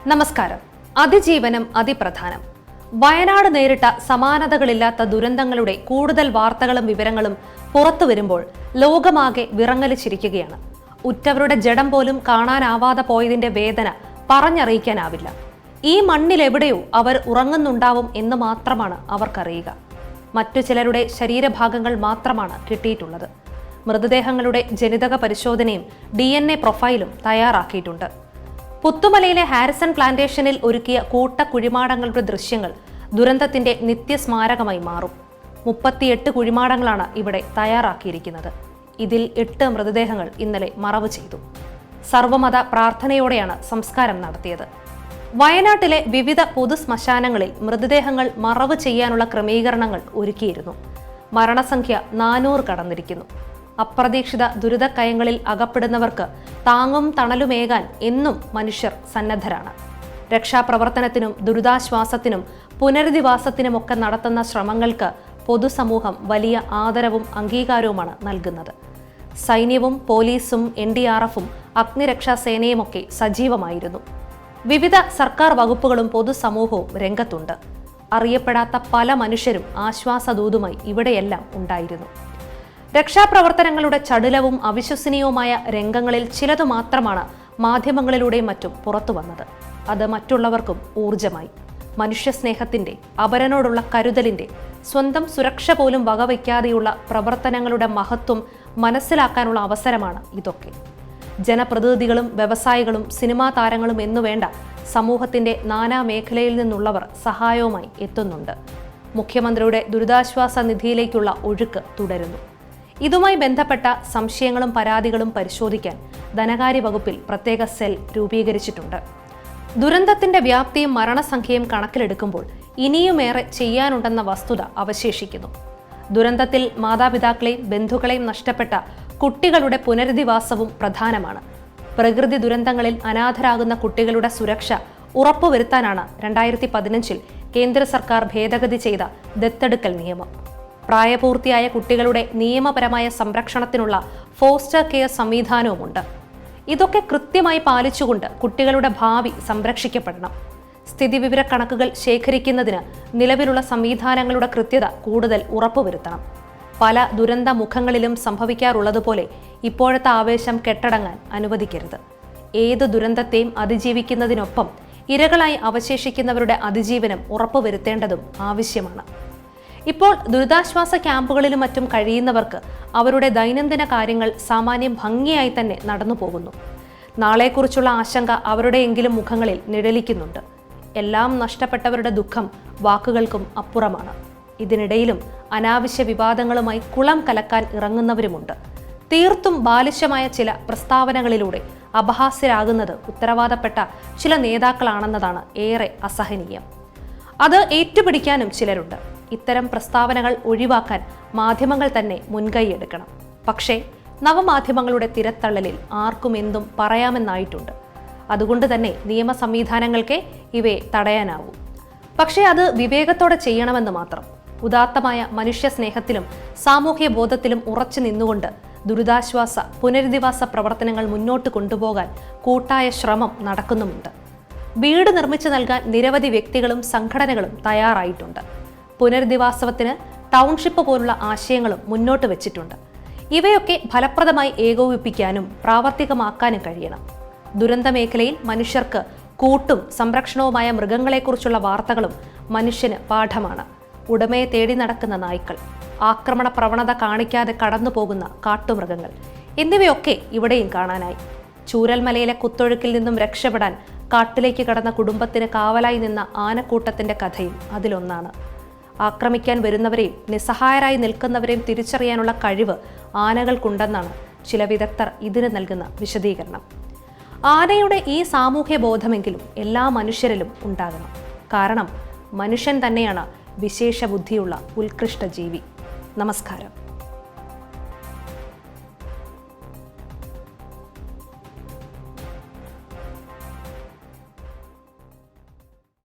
നമസ്കാരം. അതിജീവനം അതിപ്രധാനം. വയനാട് നേരിട്ട സമാനതകളില്ലാത്ത ദുരന്തങ്ങളുടെ കൂടുതൽ വാർത്തകളും വിവരങ്ങളും പുറത്തു വരുമ്പോൾ ലോകമാകെ വിറങ്ങലിച്ചിരിക്കുകയാണ്. ഉറ്റവരുടെ ജഡം പോലും കാണാനാവാതെ പോയതിന്റെ വേദന പറഞ്ഞറിയിക്കാനാവില്ല. ഈ മണ്ണിലെവിടെയോ അവർ ഉറങ്ങുന്നുണ്ടാവും എന്ന് മാത്രമാണ് അവർക്കറിയുക. മറ്റു ചിലരുടെ ശരീരഭാഗങ്ങൾ മാത്രമാണ് കിട്ടിയിട്ടുള്ളത്. മൃതദേഹങ്ങളുടെ ജനിതക പരിശോധനയും DNA പ്രൊഫൈലും തയ്യാറാക്കിയിട്ടുണ്ട്. പുത്തുമലയിലെ ഹാരിസൺ പ്ലാന്റേഷനിൽ ഒരുക്കിയ കൂട്ട കുഴിമാടങ്ങളുടെ ദൃശ്യങ്ങൾ ദുരന്തത്തിന്റെ നിത്യസ്മാരകമായി മാറും. 38 കുഴിമാടങ്ങളാണ് ഇവിടെ തയ്യാറാക്കിയിരിക്കുന്നത്. ഇതിൽ 8 മൃതദേഹങ്ങൾ ഇന്നലെ മറവ് ചെയ്തു. സർവമത പ്രാർത്ഥനയോടെയാണ് സംസ്കാരം നടത്തിയത്. വയനാട്ടിലെ വിവിധ പൊതു ശ്മശാനങ്ങളിൽ മൃതദേഹങ്ങൾ മറവ് ചെയ്യാനുള്ള ക്രമീകരണങ്ങൾ ഒരുക്കിയിരുന്നു. മരണസംഖ്യ 400 കടന്നിരിക്കുന്നു. അപ്രതീക്ഷിത ദുരിതക്കയങ്ങളിൽ അകപ്പെടുന്നവർക്ക് താങ്ങും തണലുമേകാൻ എന്നും മനുഷ്യർ സന്നദ്ധരാണ്. രക്ഷാപ്രവർത്തനത്തിനും ദുരിതാശ്വാസത്തിനും പുനരധിവാസത്തിനുമൊക്കെ നടത്തുന്ന ശ്രമങ്ങൾക്ക് പൊതുസമൂഹം വലിയ ആദരവും അംഗീകാരവുമാണ് നൽകുന്നത്. സൈന്യവും പോലീസും NDRFും അഗ്നിരക്ഷാസേനയുമൊക്കെ സജീവമായിരുന്നു. വിവിധ സർക്കാർ വകുപ്പുകളും പൊതുസമൂഹവും രംഗത്തുണ്ട്. അറിയപ്പെടാത്ത പല മനുഷ്യരും ആശ്വാസദൂതുമായി ഇവിടെയെല്ലാം ഉണ്ടായിരുന്നു. രക്ഷാപ്രവർത്തനങ്ങളുടെ ചടുലവും അവിശ്വസനീയവുമായ രംഗങ്ങളിൽ ചിലതു മാത്രമാണ് മാധ്യമങ്ങളിലൂടെയും മറ്റും പുറത്തു വന്നത്. അത് മറ്റുള്ളവർക്കും ഊർജമായി. മനുഷ്യസ്നേഹത്തിന്റെ, അപരനോടുള്ള കരുതലിന്റെ, സ്വന്തം സുരക്ഷ പോലും വകവയ്ക്കാതെയുള്ള പ്രവർത്തനങ്ങളുടെ മഹത്വം മനസ്സിലാക്കാനുള്ള അവസരമാണ് ഇതൊക്കെ. ജനപ്രതിനിധികളും വ്യവസായികളും സിനിമാ താരങ്ങളും എന്നുവേണ്ട സമൂഹത്തിന്റെ നാനാ മേഖലയിൽ നിന്നുള്ളവർ സഹായവുമായി എത്തുന്നുണ്ട്. മുഖ്യമന്ത്രിയുടെ ദുരിതാശ്വാസ നിധിയിലേക്കുള്ള ഒഴുക്ക് തുടരുന്നു. ഇതുമായി ബന്ധപ്പെട്ട സംശയങ്ങളും പരാതികളും പരിശോധിക്കാൻ ധനകാര്യ വകുപ്പിൽ പ്രത്യേക സെൽ രൂപീകരിച്ചിട്ടുണ്ട്. ദുരന്തത്തിന്റെ വ്യാപ്തിയും മരണസംഖ്യയും കണക്കിലെടുക്കുമ്പോൾ ഇനിയുമേറെ ചെയ്യാനുണ്ടെന്ന വസ്തുത അവശേഷിക്കുന്നു. ദുരന്തത്തിൽ മാതാപിതാക്കളെയും ബന്ധുക്കളെയും നഷ്ടപ്പെട്ട കുട്ടികളുടെ പുനരധിവാസവും പ്രധാനമാണ്. പ്രകൃതി ദുരന്തങ്ങളിൽ അനാഥരാകുന്ന കുട്ടികളുടെ സുരക്ഷ ഉറപ്പുവരുത്താനാണ് 2015 കേന്ദ്ര സർക്കാർ ഭേദഗതി ചെയ്ത ദത്തെടുക്കൽ നിയമം. പ്രായപൂർത്തിയായ കുട്ടികളുടെ നിയമപരമായ സംരക്ഷണത്തിനുള്ള ഫോസ്റ്റർ കെയർ സംവിധാനവുമുണ്ട്. ഇതൊക്കെ കൃത്യമായി പാലിച്ചുകൊണ്ട് കുട്ടികളുടെ ഭാവി സംരക്ഷിക്കപ്പെടണം. സ്ഥിതിവിവര കണക്കുകൾ ശേഖരിക്കുന്നതിന് നിലവിലുള്ള സംവിധാനങ്ങളുടെ കൃത്യത കൂടുതൽ ഉറപ്പുവരുത്തണം. പല ദുരന്ത മുഖങ്ങളിലും സംഭവിക്കാറുള്ളതുപോലെ ഇപ്പോഴത്തെ ആവേശം കെട്ടടങ്ങാൻ അനുവദിക്കരുത്. ഏത് ദുരന്തത്തെയും അതിജീവിക്കുന്നതിനൊപ്പം ഇരകളായി അവശേഷിക്കുന്നവരുടെ അതിജീവനം ഉറപ്പുവരുത്തേണ്ടതും ആവശ്യമാണ്. ഇപ്പോൾ ദുരിതാശ്വാസ ക്യാമ്പുകളിലും മറ്റും കഴിയുന്നവർക്ക് അവരുടെ ദൈനംദിന കാര്യങ്ങൾ സാമാന്യം ഭംഗിയായി തന്നെ നടന്നു പോകുന്നു. നാളെക്കുറിച്ചുള്ള ആശങ്ക അവരുടെയെങ്കിലും മുഖങ്ങളിൽ നിഴലിക്കുന്നുണ്ട്. എല്ലാം നഷ്ടപ്പെട്ടവരുടെ ദുഃഖം വാക്കുകൾക്കും അപ്പുറമാണ്. ഇതിനിടയിലും അനാവശ്യ വിവാദങ്ങളുമായി കുളം കലക്കാൻ ഇറങ്ങുന്നവരുമുണ്ട്. തീർത്തും ബാലിശമായ ചില പ്രസ്താവനകളിലൂടെ അപഹാസ്യരാകുന്നത് ഉത്തരവാദപ്പെട്ട ചില നേതാക്കളാണെന്നതാണ് ഏറെ അസഹനീയം. അത് ഏറ്റുപിടിക്കാനും ചിലരുണ്ട്. ഇത്തരം പ്രസ്താവനകൾ ഒഴിവാക്കാൻ മാധ്യമങ്ങൾ തന്നെ മുൻകൈയെടുക്കണം. പക്ഷേ നവമാധ്യമങ്ങളുടെ തിരത്തള്ളലിൽ ആർക്കും എന്തും പറയാമെന്നായിട്ടുണ്ട്. അതുകൊണ്ട് തന്നെ നിയമ സംവിധാനങ്ങൾക്കേ ഇവയെ തടയാനാവൂ. പക്ഷേ അത് വിവേകത്തോടെ ചെയ്യണമെന്ന് മാത്രം. ഉദാത്തമായ മനുഷ്യ സ്നേഹത്തിലും സാമൂഹ്യ ബോധത്തിലും ഉറച്ചു നിന്നുകൊണ്ട് ദുരിതാശ്വാസ പുനരധിവാസ പ്രവർത്തനങ്ങൾ മുന്നോട്ട് കൊണ്ടുപോകാൻ കൂട്ടായ ശ്രമം നടക്കുന്നുമുണ്ട്. വീട് നിർമ്മിച്ചു നൽകാൻ നിരവധി വ്യക്തികളും സംഘടനകളും തയ്യാറായിട്ടുണ്ട്. പുനരധിവാസത്തിന് ടൗൺഷിപ്പ് പോലുള്ള ആശയങ്ങളും മുന്നോട്ട് വെച്ചിട്ടുണ്ട്. ഇവയൊക്കെ ഫലപ്രദമായി ഏകോപിപ്പിക്കാനും പ്രാവർത്തികമാക്കാനും കഴിയണം. ദുരന്ത മേഖലയിൽ മനുഷ്യർക്ക് കൂട്ടും സംരക്ഷണവുമായ മൃഗങ്ങളെക്കുറിച്ചുള്ള വാർത്തകളും മനുഷ്യന് പാഠമാണ്. ഉടമയെ തേടി നടക്കുന്ന നായ്ക്കൾ, ആക്രമണ പ്രവണത കാണിക്കാതെ കടന്നു പോകുന്ന കാട്ടുമൃഗങ്ങൾ എന്നിവയൊക്കെ ഇവിടെയും കാണാനായി. ചൂരൽമലയിലെ കുത്തൊഴുക്കിൽ നിന്നും രക്ഷപ്പെടാൻ കാട്ടിലേക്ക് കടന്ന കുടുംബത്തിന് കാവലായി നിന്ന ആനക്കൂട്ടത്തിന്റെ കഥയും അതിലൊന്നാണ്. ആക്രമിക്കാൻ വരുന്നവരെയും നിസ്സഹായരായി നിൽക്കുന്നവരെയും തിരിച്ചറിയാനുള്ള കഴിവ് ആനകൾക്കുണ്ടെന്നാണ് ചില വിദഗ്ധർ ഇതിന് നൽകുന്ന വിശദീകരണം. ആനയുടെ ഈ സാമൂഹ്യ ബോധമെങ്കിലും എല്ലാ മനുഷ്യരിലും ഉണ്ടാകണം. കാരണം മനുഷ്യൻ തന്നെയാണ് വിശേഷ ബുദ്ധിയുള്ള ഉത്കൃഷ്ട ജീവി. നമസ്കാരം.